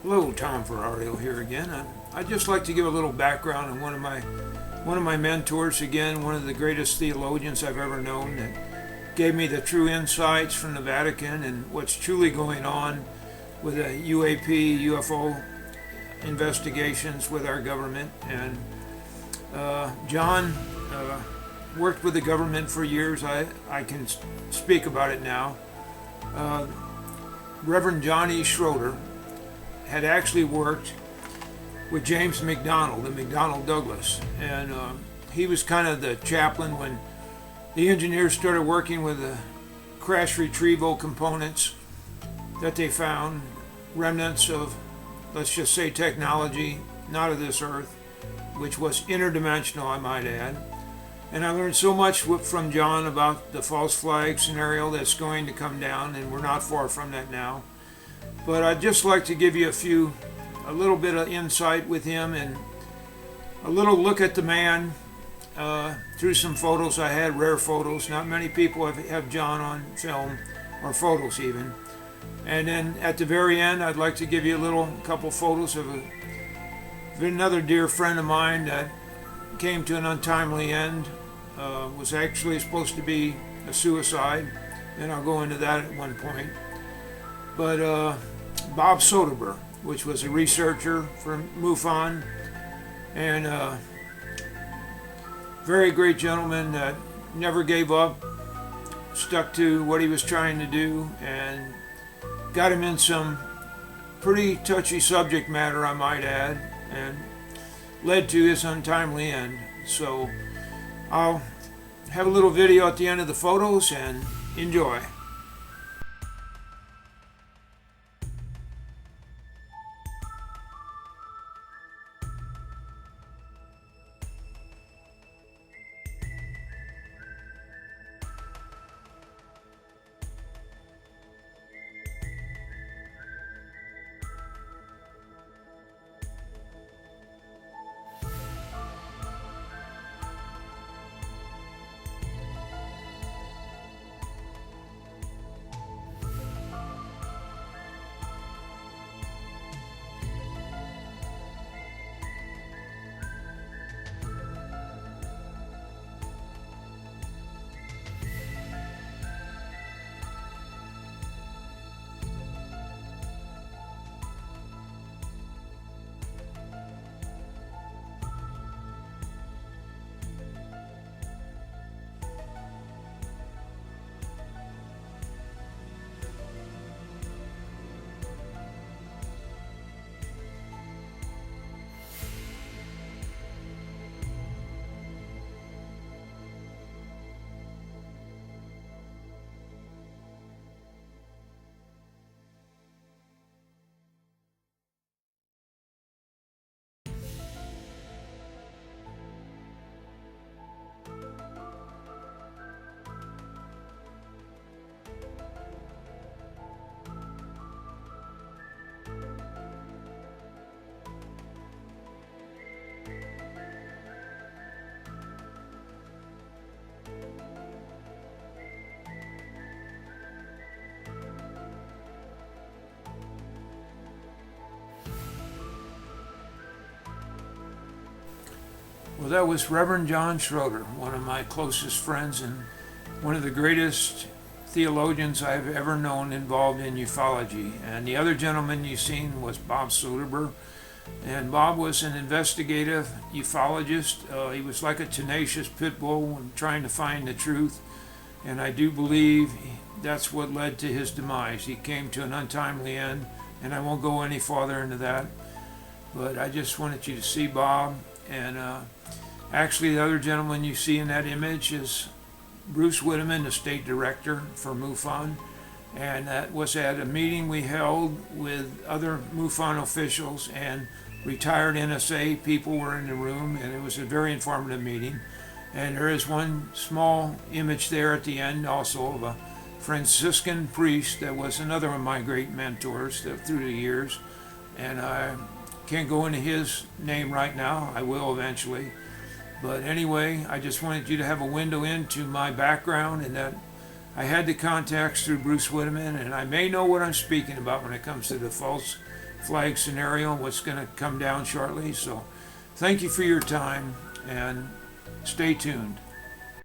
Hello, Tom Ferrario here again. I'd just like to give a little background on one of my mentors again, one of the greatest theologians I've ever known, that gave me the true insights from the Vatican and what's truly going on with the UAP, UFO investigations with our government. And John worked with the government for years. I can speak about it now. Reverend John E. Schroeder had actually worked with James McDonald and McDonnell Douglas, and he was kind of the chaplain when the engineers started working with the crash retrieval components that they found, remnants of, let's just say, technology not of this earth, which was interdimensional, I might add. And I learned so much from John about the false flag scenario that's going to come down, and we're not far from that now. But I'd just like to give you a little bit of insight with him and a little look at the man through some photos I had, rare photos. Not many people have John on film or photos even. And then at the very end, I'd like to give you a couple photos of another dear friend of mine that came to an untimely end. Was actually supposed to be a suicide, and I'll go into that at one point. But Bob Soderbergh, which was a researcher from MUFON, and very great gentleman that never gave up, stuck to what he was trying to do, and got him in some pretty touchy subject matter, I might add, and led to his untimely end. So I'll have a little video at the end of the photos, and enjoy. Well, that was Reverend John Schroeder, one of my closest friends and one of the greatest theologians I've ever known involved in ufology. And the other gentleman you've seen was Bob Soderbergh. And Bob was an investigative ufologist. He was like a tenacious pit bull when trying to find the truth. And I do believe that's what led to his demise. He came to an untimely end, and I won't go any farther into that. But I just wanted you to see Bob. And actually, the other gentleman you see in that image is Bruce Whitteman, the state director for MUFON. And that was at a meeting we held with other MUFON officials, and retired NSA people were in the room, and it was a very informative meeting. And there is one small image there at the end also of a Franciscan priest that was another of my great mentors through the years. And I can't go into his name right now. I will eventually. But anyway, I just wanted you to have a window into my background, and that I had the contacts through Bruce Whitteman, and I may know what I'm speaking about when it comes to the false flag scenario and what's going to come down shortly. So thank you for your time and stay tuned.